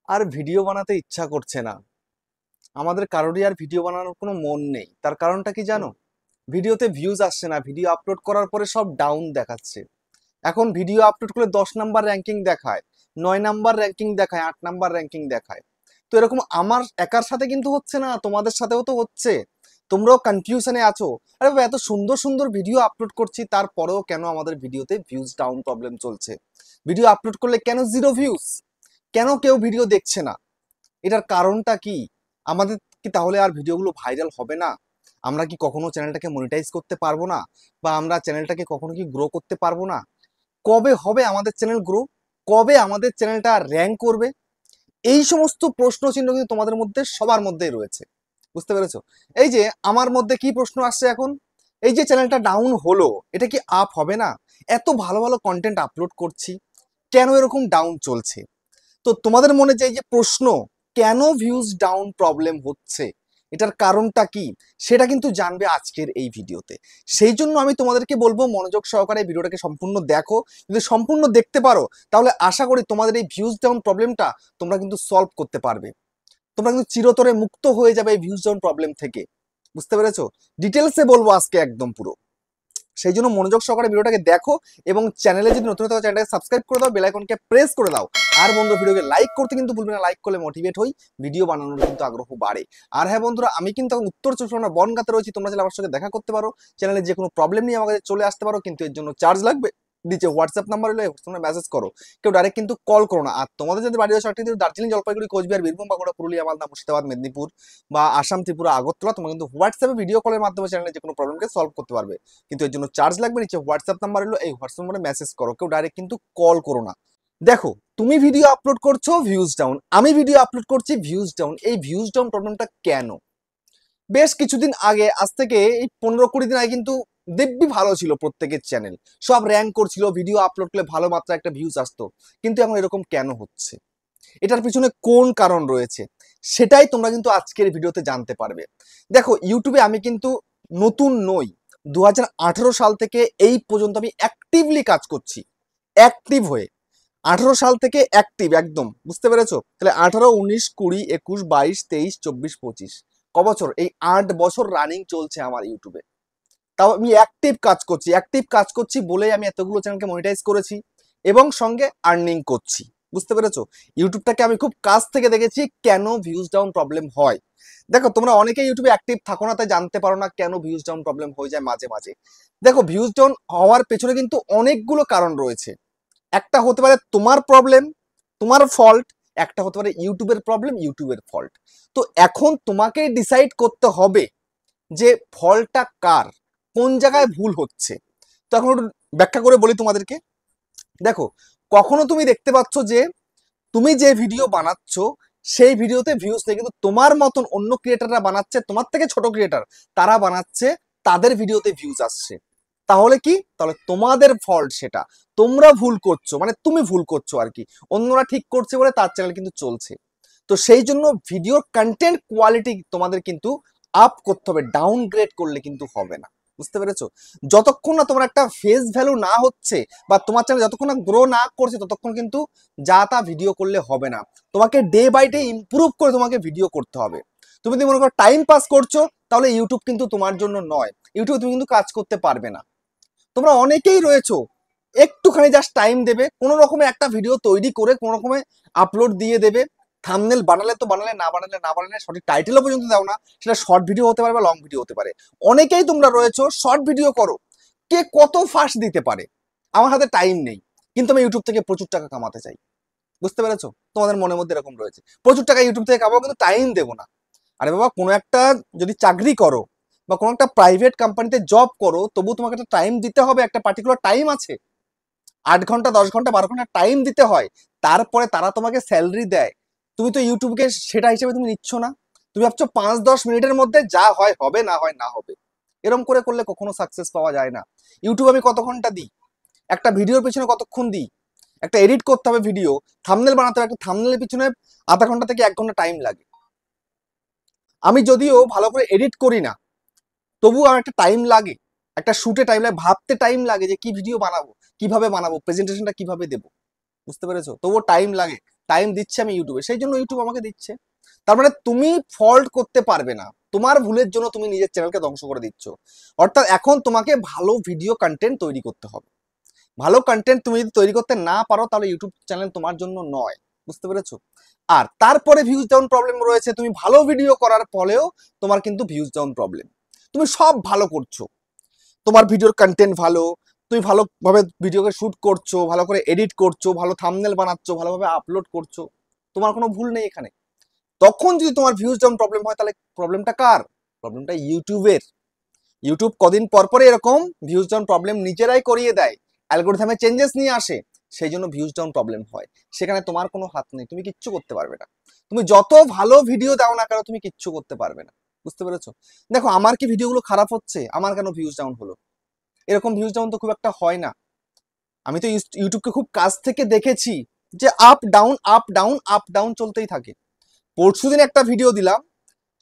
আর video বানাতে ইচ্ছা করছে না। আমাদের কারোরই আর ভিডিও বানানোর কোনো মন নেই। তার কারণটা কি জানো? ভিডিওতে ভিউজ আসছে না, ভিডিও আপলোড করার পরে সব ডাউন দেখাচ্ছে। এখন ভিডিও আপলোড করলে 10 নাম্বার র্যাঙ্কিং দেখায়, 9 নাম্বার র্যাঙ্কিং দেখায়, 8 নাম্বার র্যাঙ্কিং দেখায়। তো এরকম আমার একার সাথে কিন্তু হচ্ছে না, তোমাদের সাথেও তো হচ্ছে। তোমরাও কনফিউশনে আছো, আরে বাবা এত সুন্দর সুন্দর ভিডিও আপলোড করছি তারপরেও কেন আমাদের ভিডিওতে ভিউজ ডাউন প্রবলেম চলছে? ভিডিও আপলোড করলে কেন জিরো ভিউজ? কেন কেউ ভিডিও দেখছে না? এটার কারণটা কি? আমাদের কি তাহলে আর ভিডিওগুলো ভাইরাল হবে না? আমরা কি কখনো চ্যানেলটাকে মনিটাইজ করতে পারবো না? বা আমরা চ্যানেলটাকে কখনো কি গ্রো করতে পারবো না? কবে হবে আমাদের চ্যানেল গ্রো? কবে আমাদের চ্যানেলটা র্যাঙ্ক করবে? এই সমস্ত প্রশ্ন চিহ্ন কিন্তু তোমাদের মধ্যে সবার মধ্যেই রয়েছে। বুঝতে পেরেছো? এই যে আমার মধ্যে কি প্রশ্ন আসছে এখন, এই যে চ্যানেলটা ডাউন হলো, এটা কি আপ হবে না? এত ভালো ভালো কন্টেন্ট আপলোড করছি, কেন এরকম ডাউন চলছে? তো তোমাদের মনে যে এই যে প্রশ্ন, কেন ভিউজ ডাউন প্রবলেম হচ্ছে, এটার কারণটা কি, সেটা কিন্তু জানবে আজকের এই ভিডিওতে। সেই জন্য আমি তোমাদেরকে বলবো মনোযোগ সহকারে ভিডিওটাকে সম্পূর্ণ দেখো। যদি সম্পূর্ণ দেখতে পারো তাহলে আশা করি তোমাদের এই ভিউজ ডাউন প্রবলেমটা তোমরা কিন্তু সলভ করতে পারবে। তোমরা কিন্তু চিরতরে মুক্ত হয়ে যাবে এই ভিউজ ডাউন প্রবলেম থেকে। বুঝতে পেরেছো? ডিটেলসে বলবো আজকে একদম পুরো। সেই জন্য মনোযোগ সহকারে ভিডিওটাকে দেখো, এবং চ্যানেলে যদি নতুন হতে চ্যানেলটাকে সাবস্ক্রাইব করে দাও, বেল আইকনকে প্রেস করে দাও। আর বন্ধু ভিডিওকে লাইক করতে কিন্তু ভুলবে না, লাইক করলে মোটিভেট হই, ভিডিও বানানোর কিন্তু আগ্রহ বাড়ে। আর হ্যাঁ বন্ধুরা, আমি কিন্তু এখন উত্তর চব্বিশ পরগনার বনগাঁতে রয়েছি। তোমরা চাইলে আমার সঙ্গে দেখা করতে পারো, চ্যানেলে যে কোনো প্রবলেম নিয়ে আমার কাছে চলে আসতে পারো, কিন্তু এর জন্য চার্জ লাগবে। নিচে হোয়াটসঅ্যাপ নাম্বার হলে তোমরা মেসেজ করো, কেউ ডাইরেক্ট কিন্তু কল করো না। আর তোমাদের যদি বাড়ি আছে কিন্তু দার্জিলিং, জলপাইগুড়ি, কোচবিহার, বীরভূম, বাঁকুড়া, পুরুলিয়া, মালদা, মুর্শিদাবাদ, মেদিনীপুর বা আসাম, ত্রিপুরা, আগরতলা, তোমরা কিন্তু হোয়াটসঅ্যাপে ভিডিও কলের মাধ্যমে চ্যানেলে যে কোনো প্রবলেমকে সলভ করতে পারবে। কিন্তু এর জন্য চার্জ লাগবে। নিচে হোয়াটসঅ্যাপ নাম্বার হলো, এই হোয়াটসঅ্যাপ নাম্বারে মেসেজ করো, কেউ ডাইরেক্ট কিন্তু কল করো না। দেখো, তুমি ভিডিও আপলোড করছো ভিউজ ডাউন, আমি ভিডিও আপলোড করছি ভিউজ ডাউন। এই ভিউজ ডাউন প্রবলেমটা কেন? বেশ কিছুদিন আগে, আজ থেকে এই 15-20 দিন আগে কিন্তু দিব্যি ভালো ছিল, প্রত্যেকের চ্যানেল সব র্যাঙ্ক করছিল, ভিডিও আপলোড করলে ভালো মাত্রা একটা ভিউজ আসতো। কিন্তু এখন এরকম কেন হচ্ছে? এটার পিছনে কোন কারণ রয়েছে, সেটাই তোমরা কিন্তু আজকের ভিডিওতে জানতে পারবে। দেখো, ইউটিউবে আমি কিন্তু নতুন নই। 2018 সাল থেকে এই পর্যন্ত আমি অ্যাক্টিভলি কাজ করছি, অ্যাক্টিভ হয়ে। 18 সাল থেকে অ্যাক্টিভ একদম, বুঝতে পেরেছো? তাহলে 18, 19, 20, 21, 22, 23, 24, 25, ক বছর? এই 8 বছর রানিং চলছে আমার ইউটিউবে। তাও আমি অ্যাক্টিভ কাজ করছি, অ্যাক্টিভ কাজ করছি বলেই আমি এতগুলো চ্যানেলকে মনিটাইজ করেছি এবং সঙ্গে আর্নিং করছি। বুঝতে পেরেছো? ইউটিউবটাকে আমি খুব কাছ থেকে দেখেছি কেন ভিউজ ডাউন প্রবলেম হয়। দেখো, তোমরা অনেকেই ইউটিউবে অ্যাক্টিভ থাকো না, তাই জানতে পারো না কেন ভিউজ ডাউন প্রবলেম হয়ে যায় মাঝে মাঝে। দেখো, ভিউজ ডাউন হওয়ার পেছনে কিন্তু অনেকগুলো কারণ রয়েছে। একটা হতে পারে তোমার প্রবলেম, তোমার ফল্ট। একটা হতে পারে ইউটিউবের প্রবলেম, ইউটিউবের ফল্ট। তো এখন তোমাকে ডিসাইড করতে হবে যে ফলটা কার, কোন জায়গায় ভুল হচ্ছে। তো এখন একটু ব্যাখ্যা করে বলি তোমাদেরকে। দেখো, কখনো তুমি দেখতে পাচ্ছ যে তুমি যে ভিডিও বানাচ্ছ সেই ভিডিওতে ভিউজ নেই, কিন্তু তোমার মতন অন্য ক্রিয়েটাররা বানাচ্ছে, তোমার থেকে ছোট ক্রিয়েটার, তারা বানাচ্ছে, তাদের ভিডিওতে ভিউজ আসছে। তাহলে কি? তাহলে তোমাদের ফল্ট সেটা, তোমরা ভুল করছো, মানে তুমি ভুল করছো আর কি। অন্যরা ঠিক করছে বলে তার চ্যানেল কিন্তু চলছে। তো সেই জন্য ভিডিওর কন্টেন্ট কোয়ালিটি তোমাদের কিন্তু আপ করতে হবে, ডাউনগ্রেড করলে কিন্তু হবে না। বুঝতে পেরেছো? যতক্ষণ না তোমার একটা ফেস ভ্যালু না হচ্ছে, বা তোমার চ্যানেল যতক্ষণ না গ্রো না করছে, ততক্ষণ কিন্তু যা তা ভিডিও করলে হবে না। তোমাকে ডে বাই ডে ইমপ্রুভ করে তোমাকে ভিডিও করতে হবে। তুমি যদি মনে করো টাইম পাস করছো, তাহলে ইউটিউব কিন্তু তোমার জন্য নয়। ইউটিউবে তুমি কিন্তু কাজ করতে পারবে না। তোমরা অনেকেই রয়েছো, একটুখানি জাস্ট টাইম দেবে, কোনো রকমে একটা ভিডিও তৈরি করে কোনো রকমে আপলোড দিয়ে দেবে। থাম্বনেল বানালে তো বানালে, না বানালে না বানালে, সঠিক টাইটেলও পর্যন্ত দাও না। সেটা শর্ট ভিডিও হতে পারে বা লং ভিডিও হতে পারে। অনেকেই তোমরা রয়েছো শর্ট ভিডিও করো, কে কত ফাস্ট দিতে পারে। আমার হাতে টাইম নেই, কিন্তু আমি ইউটিউব থেকে প্রচুর টাকা কামাতে চাই। বুঝতে পেরেছো? তোমাদের মনের মধ্যে এরকম রয়েছে, প্রচুর টাকা ইউটিউব থেকে কামাবো কিন্তু টাইম দেবো না। আরে বাবা, কোনো একটা যদি চাকরি করো বা কোনো একটা প্রাইভেট কোম্পানিতে জব করো, তবু তোমাকে একটা টাইম দিতে হবে, একটা পার্টিকুলার টাইম আছে। 8 ঘন্টা, 10 ঘন্টা, 12 ঘন্টা টাইম দিতে হয়, তারপরে তারা তোমাকে স্যালারি দেয়। তুমি তো ইউটিউবকে সেটা হিসেবে তুমি নিচ্ছ না। তুমি ভাবছো 5-10 মিনিটের মধ্যে যা হয় হবে, না হয় না হবে। এরকম করে করলে কখনো সাকসেস পাওয়া যায় না। ইউটিউব আমি কত ঘন্টা দিই, একটা ভিডিওর পিছনে কতক্ষণ দিই। একটা এডিট করতে হবে ভিডিও, থাম্বনেল বানাতে হবে, একটা থাম্বনেলের পিছনে আধা ঘন্টা থেকে 1 ঘন্টা টাইম লাগে। আমি যদিও ভালো করে এডিট করি না, তবুও আমার একটা টাইম লাগে একটা শুটে টাইম লাগে, ভাবতে টাইম লাগে যে কি ভিডিও বানাবো, কিভাবে বানাবো, প্রেজেন্টেশনটা কিভাবে দেবো, বুঝতে পেরেছো? তবুও টাইম লাগে, টাইম দিচ্ছে আমি ইউটিউবে, সেই জন্য ইউটিউব আমাকে দিচ্ছে। তার মানে তুমি ফল্ট করতে পারবে না, তোমার ভুলের জন্য তুমি নিজের চ্যানেলকে ধ্বংস করে দিচ্ছ। অর্থাৎ এখন তোমাকে ভালো ভিডিও কন্টেন্ট তৈরি করতে হবে। ভালো কন্টেন্ট তুমি যদি তৈরি করতে না পারো তাহলে ইউটিউব চ্যানেল তোমার জন্য নয়, বুঝতে পেরেছো? আর তারপরে ভিউজ ডাউন প্রবলেম রয়েছে, তুমি ভালো ভিডিও করার ফলেও তোমার কিন্তু ভিউজ ডাউন প্রবলেম। তুমি সব ভালো করছো, তোমার ভিডিওর কন্টেন্ট ভালো, তুমি ভালোভাবে ভিডিওকে শুট করছো, ভালো করে এডিট করছো, ভালো থাম্বনেল বানাচ্ছো, ভালোভাবে আপলোড করছো, তোমার কোনো ভুল নেই এখানে। তখন যদি তোমার ভিউজ ডাউন প্রবলেম হয় তাহলে প্রবলেমটা কার? প্রবলেমটা ইউটিউবের। ইউটিউব কদিন পর পরে এরকম ভিউজ ডাউন প্রবলেম নিজেরাই করিয়ে দেয়, অ্যালগোরিদমে চেঞ্জেস নিয়ে আসে, সেই জন্য ভিউজ ডাউন প্রবলেম হয়। সেখানে তোমার কোনো হাত নেই, তুমি কিচ্ছু করতে পারবে না। তুমি যত ভালো ভিডিও দাও না কেন তুমি কিচ্ছু করতে পারবে না, বুঝতে পেরেছো? দেখো আমার কি ভিডিওগুলো খারাপ হচ্ছে, আমার কেন ভিউজ ডাউন হলো? এরকম ভিউজ ডাউন তো খুব একটা হয় না। আমি তো ইউটিউবকে খুব কাছ থেকে দেখেছি যে up down up down up down চলতেই থাকে। পরশুদিন একটা ভিডিও দিলাম,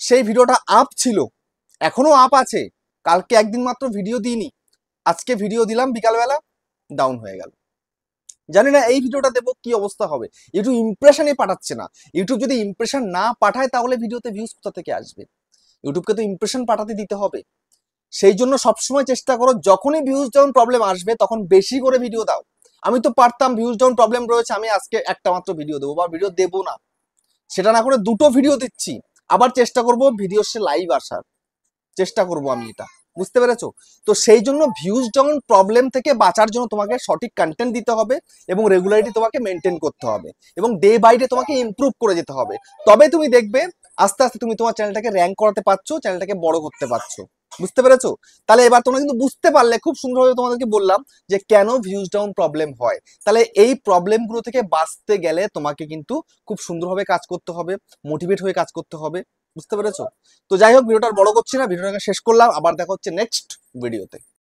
সেই ভিডিওটা আপ ছিল, এখনো আপ আছে। কালকে একদিন মাত্র ভিডিও দিইনি, আজকে ভিডিও দিলাম বিকালবেলা, ডাউন হয়ে গেল। জানি না এই ভিডিওটা দেবো কি অবস্থা হবে। ইউটিউব ইমপ্রেশনই পাঠাচ্ছে না। ইউটিউব যদি ইমপ্রেশন না পাঠায় তাহলে ভিডিওতে ভিউজ কোথা থেকে আসবে? ইউটিউবকে তো ইমপ্রেশন পাঠাতে দিতে হবে। সেই জন্য সবসময় চেষ্টা করো যখনই ভিউজ ডাউন প্রবলেম আসবে তখন বেশি করে ভিডিও দাও। আমি তো পারতাম ভিউজ ডাউন প্রবলেম রয়েছে আমি আজকে একটা মাত্র ভিডিও দেবো বা ভিডিও দেবো না, সেটা না করে দুটো ভিডিও দিচ্ছি। আবার চেষ্টা করব ভিডিওর সে লাইভ আসার চেষ্টা করব আমি, এটা বুঝতে পেরেছো? তো সেই জন্য ভিউজ ডাউন প্রবলেম থেকে বাঁচার জন্য তোমাকে সঠিক কন্টেন্ট দিতে হবে এবং রেগুলারিটি তোমাকে মেনটেন করতে হবে এবং ডে বাই ডে তোমাকে ইমপ্রুভ করে যেতে হবে। তবে তুমি দেখবে আস্তে আস্তে তুমি তোমার চ্যানেলটাকে র্যাঙ্ক করাতে পারছো, চ্যানেলটাকে বড় করতে পারছো, বুঝতে পেরেছো? তাহলে এবার তোমরা কিন্তু বুঝতে পারলে, খুব সুন্দরভাবে তোমাদেরকে বললাম যে কেন ভিউজ ডাউন প্রবলেম হয়। তাহলে এই প্রবলেমগুলো থেকে বাঁচতে গেলে তোমাকে কিন্তু খুব সুন্দরভাবে কাজ করতে হবে, মোটিভেট হয়ে কাজ করতে হবে, বুঝতে পেরেছো? তো যাই হোক, ভিডিওটা আর বড় করছি না, ভিডিওটাকে শেষ করলাম, আবার দেখা হচ্ছে নেক্সট ভিডিওতে।